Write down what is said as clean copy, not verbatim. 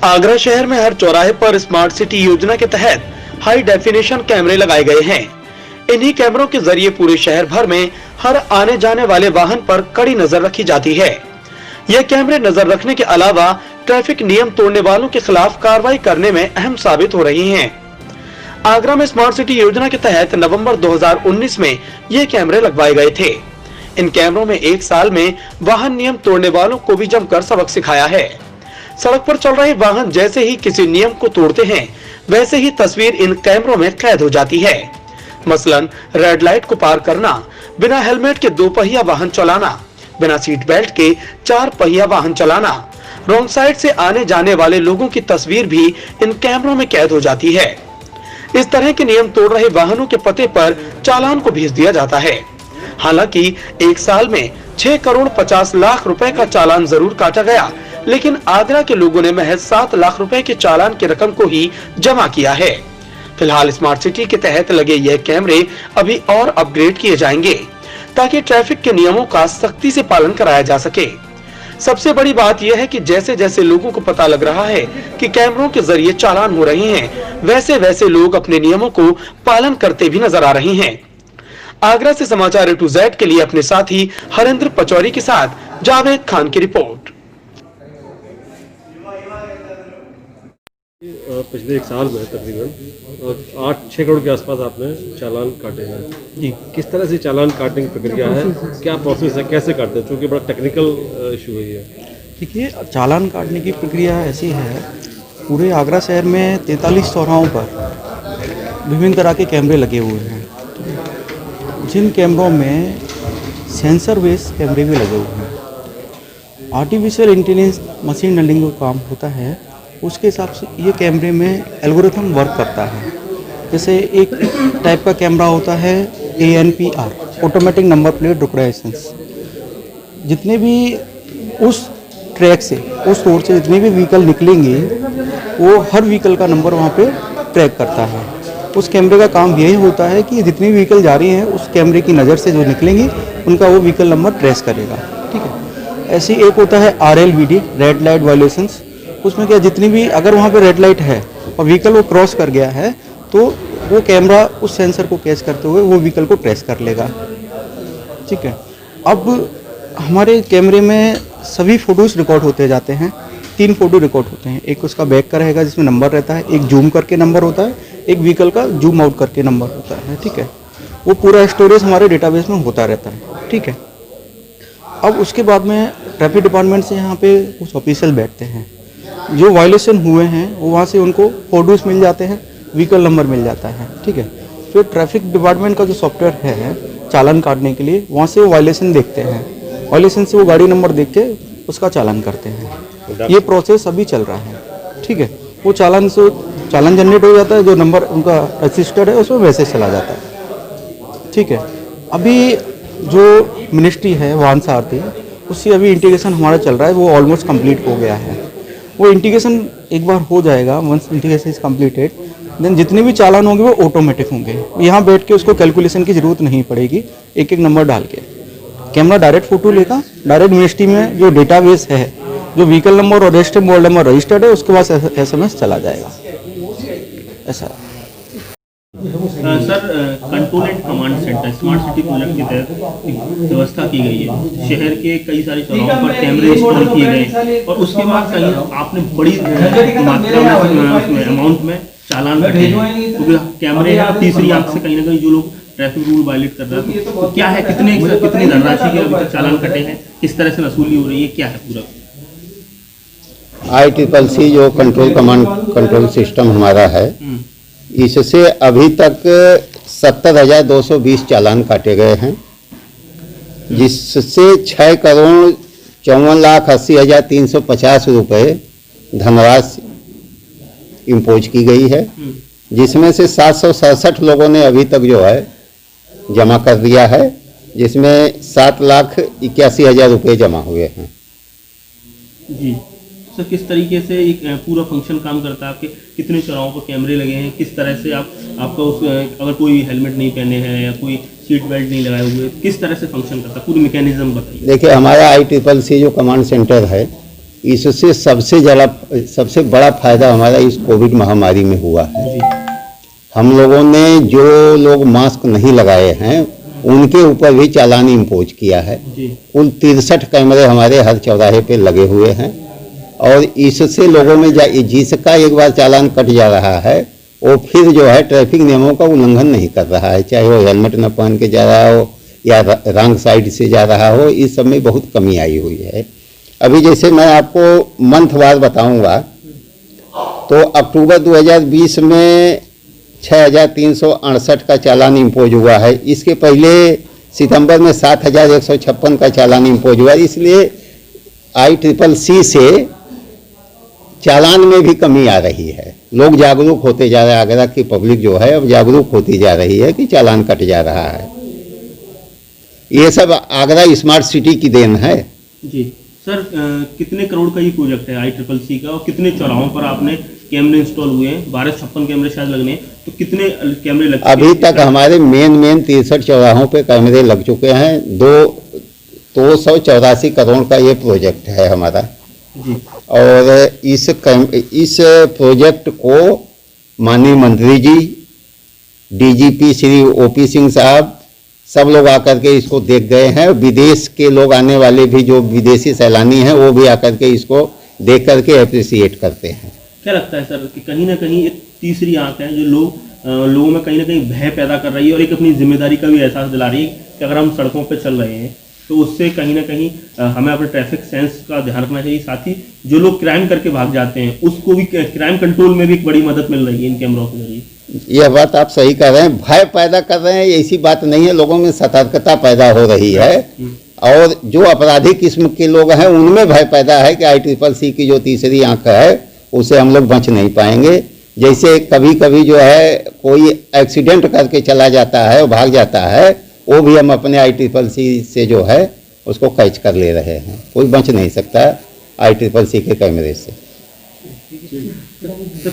आगरा शहर में हर चौराहे पर स्मार्ट सिटी योजना के तहत हाई डेफिनेशन कैमरे लगाए गए हैं। इन्हीं कैमरों के जरिए पूरे शहर भर में हर आने जाने वाले वाहन पर कड़ी नजर रखी जाती है। ये कैमरे नजर रखने के अलावा ट्रैफिक नियम तोड़ने वालों के खिलाफ कार्रवाई करने में अहम साबित हो रही हैं। आगरा में स्मार्ट सिटी योजना के तहत नवंबर 2019 में ये कैमरे लगवाए गए थे। इन कैमरों में एक साल में वाहन नियम तोड़ने वालों को भी जमकर सबक सिखाया है। सड़क पर चल रहे वाहन जैसे ही किसी नियम को तोड़ते हैं, वैसे ही तस्वीर इन कैमरों में कैद हो जाती है। मसलन रेड लाइट को पार करना, बिना हेलमेट के 2 पहिया वाहन चलाना, बिना सीट बेल्ट के 4 पहिया वाहन चलाना, रॉन्ग साइड से आने जाने वाले लोगों की तस्वीर भी इन कैमरों में कैद हो जाती है। इस तरह के नियम तोड़ रहे वाहनों के पते पर चालान को भेज दिया जाता है। हालांकि एक साल में 6 करोड़ 50 लाख रुपए का चालान जरूर काटा गया, लेकिन आगरा के लोगों ने महज 7 लाख रुपए के चालान की रकम को ही जमा किया है। फिलहाल स्मार्ट सिटी के तहत लगे यह कैमरे अभी और अपग्रेड किए जाएंगे ताकि ट्रैफिक के नियमों का सख्ती से पालन कराया जा सके। सबसे बड़ी बात यह है कि जैसे जैसे लोगों को पता लग रहा है कि कैमरों के जरिए चालान हो रहे हैं, वैसे वैसे लोग अपने नियमों को पालन करते भी नजर आ रहे हैं। आगरा से समाचार A to Z के लिए अपने साथी हरेंद्र पचौरी के साथ जावेद खान की रिपोर्ट। पिछले एक साल में तकरीबन 8-6 करोड़ के आसपास आपने चालान काटे हैं जी। किस तरह से चालान काटने की प्रक्रिया है, क्या प्रोसेस है, कैसे काटते हैं, क्योंकि बड़ा टेक्निकल इशू है ये। देखिए, चालान काटने की प्रक्रिया ऐसी है, पूरे आगरा शहर में 43 चौराहों पर विभिन्न तरह के कैमरे लगे हुए हैं। जिन कैमरों में सेंसर बेस्ड कैमरे भी लगे हुए हैं, आर्टिफिशियल इंटेलिजेंस मशीन लर्निंग का काम होता है, उसके हिसाब से ये कैमरे में एल्गोरिथम वर्क करता है। जैसे एक टाइप का कैमरा होता है ANPR, automatic number plate recognitions. जितने भी उस ट्रैक से, उस रोड से जितने भी व्हीकल निकलेंगे, वो हर व्हीकल का नंबर वहाँ पे ट्रैक करता है। उस कैमरे का काम यही होता है कि जितनी व्हीकल जा रही हैं, उस कैमरे की नज़र से जो निकलेंगी उनका वो व्हीकल नंबर ट्रेस करेगा। ठीक है। ऐसे एक होता है RLVD, रेड लाइट वायलेशंस। उसमें क्या, जितनी भी अगर वहाँ पे रेड लाइट है और व्हीकल वो क्रॉस कर गया है, तो वो कैमरा उस सेंसर को कैच करते हुए वो व्हीकल को ट्रेस कर लेगा। ठीक है। अब हमारे कैमरे में सभी फ़ोटोज़ रिकॉर्ड होते जाते हैं। 3 फ़ोटो रिकॉर्ड होते हैं। एक उसका बैक का रहेगा जिसमें नंबर रहता है, एक जूम करके नंबर होता है, एक व्हीकल का जूम आउट करके नंबर होता है। ठीक है। वो पूरा स्टोरेज हमारे डेटाबेस में होता रहता है। ठीक है। अब उसके बाद में ट्रैफिक डिपार्टमेंट से यहाँ पे कुछ ऑफिशियल बैठते हैं। जो वायलेशन हुए हैं वो वहाँ से उनको फोटोज़ मिल जाते हैं, व्हीकल नंबर मिल जाता है। ठीक है। फिर ट्रैफिक डिपार्टमेंट का जो सॉफ्टवेयर है चालान काटने के लिए, वहाँ से वो वायलेशन देखते हैं। वायलेशन से वो गाड़ी नंबर देख के उसका चालान करते हैं। ये प्रोसेस अभी चल रहा है। ठीक है। वो चालान जनरेट हो जाता है, जो नंबर उनका रजिस्टर्ड है उसमें मैसेज चला जाता है। ठीक है। अभी जो मिनिस्ट्री है वाहन सारथी, उससे अभी इंटीग्रेशन हमारा चल रहा है, वो ऑलमोस्ट कंप्लीट हो गया है। वो इंटीग्रेशन एक बार हो जाएगा, once integration is completed, then जितने भी चालान होंगे वो ऑटोमेटिक होंगे। यहाँ बैठ के उसको कैलकुलेशन की ज़रूरत नहीं पड़ेगी। एक एक नंबर डाल के कैमरा डायरेक्ट फ़ोटो लेगा, डायरेक्ट मिनिस्ट्री में जो डेटाबेस है, जो व्हीकल नंबर और रजिस्टर्ड मोबाइल नंबर रजिस्टर्ड है, उसके बाद SMS चला जाएगा। ऐसा sir, control and command centre smart city project के तहत व्यवस्था की गई है। शहर के कई सारे चौराहों पर कैमरे इंस्टॉल किए गए और उसके बाद कहीं आपने बड़ी मात्रा में अमाउंट में चालान कटे हैं, क्योंकि कैमरे हैं। तीसरी आंख से कहीं ना कहीं जो लोग ट्रैफिक रूल वायलेट कर रहे हैं, तो क्या है, कितनी धनराशि के अभी तक चालान कटे हैं, किस तरह से वसूली हो रही है, क्या है पूरा? ICCC जो कंट्रोल सिस्टम हमारा है, इससे अभी तक 70,220 चालान काटे गए हैं, जिससे 6 करोड़ 54,80,350 रुपये धनराशि इम्पोज की गई है, जिसमें से 767 लोगों ने अभी तक जो है जमा कर दिया है, जिसमें 7,81,000 रुपये जमा हुए हैं। जी सर, किस तरीके से एक पूरा फंक्शन काम करता है? आपके कितने चौराहों पर कैमरे लगे हैं, किस तरह से आपका उस अगर कोई हेलमेट नहीं पहने हैं या कोई सीट बेल्ट नहीं लगाए हुए, किस तरह से फंक्शन करता है, पूरी मैकेनिज्म बताइए। देखिए, हमारा ICCC जो कमांड सेंटर है, इससे सबसे बड़ा फायदा हमारा इस कोविड महामारी में हुआ है। हम लोगों ने जो लोग मास्क नहीं लगाए हैं उनके ऊपर भी चालान इम्पोज किया है। कुल 63 कैमरे हमारे हर चौराहे पे लगे हुए हैं और इससे लोगों में जिसका एक बार चालान कट जा रहा है वो फिर जो है ट्रैफिक नियमों का उल्लंघन नहीं कर रहा है, चाहे वो हेलमेट न पहन के जा रहा हो या रॉन्ग साइड से जा रहा हो। इस सब में बहुत कमी आई हुई है। अभी जैसे मैं आपको मंथवार बताऊंगा तो अक्टूबर 2020 में 6,368 का चालान इम्पोज हुआ है। इसके पहले सितंबर में 7,156 का चालान इम्पोज हुआ। इसलिए ICCC से चालान में भी कमी आ रही है। लोग जागरूक होते जा रहे हैं। आगरा की पब्लिक जो है अब जागरूक होती जा रही है कि चालान कट जा रहा है। ये सब आगरा स्मार्ट सिटी की देन है। जी सर, कितने करोड़ का ये प्रोजेक्ट है ICCC का और कितने चौराहों पर आपने कैमरे इंस्टॉल हुए हैं? 1256 कैमरे शायद लगने हैं, तो कितने कैमरे लग चुके हैं? अभी तक हमारे मेन 63 चौराहों पे कैमरे लग चुके हैं। 284 करोड़ का ये प्रोजेक्ट है हमारा जी। और इस प्रोजेक्ट को माननीय मंत्री जी, DGP श्री OP सिंह साहब सब लोग आकर के इसको देख गए हैं। विदेश के लोग आने वाले भी जो विदेशी सैलानी हैं वो भी आकर के इसको देख करके अप्रिसिएट करते हैं। क्या लगता है सर कि कहीं ना कहीं एक तीसरी आंख है जो लोगों में कहीं ना कहीं भय पैदा कर रही है और एक अपनी जिम्मेदारी का भी एहसास दिला रही है कि अगर हम सड़कों पर चल रहे हैं तो उससे कहीं ना कहीं हमें अपने ट्रैफिक सेंस का ध्यान रखना चाहिए। साथ ही जो लोग क्राइम करके भाग जाते हैं उसको भी क्राइम कंट्रोल में भी एक बड़ी मदद मिल रही है इन कैमरों के जरिए। यह बात आप सही कर रहे हैं। भय पैदा कर रहे हैं ऐसी बात नहीं है, लोगों में सतर्कता पैदा हो रही है और जो अपराधी किस्म के लोग हैं उनमें भय पैदा है कि ICCC की जो तीसरी आंख है उसे हम लोग बच नहीं पाएंगे। जैसे कभी कभी जो है कोई एक्सीडेंट करके चला जाता है और भाग जाता है, वो भी हम अपने ICCC से जो है उसको कैच कर ले रहे हैं। कोई बच नहीं सकता ICCC के कैमरे से। तो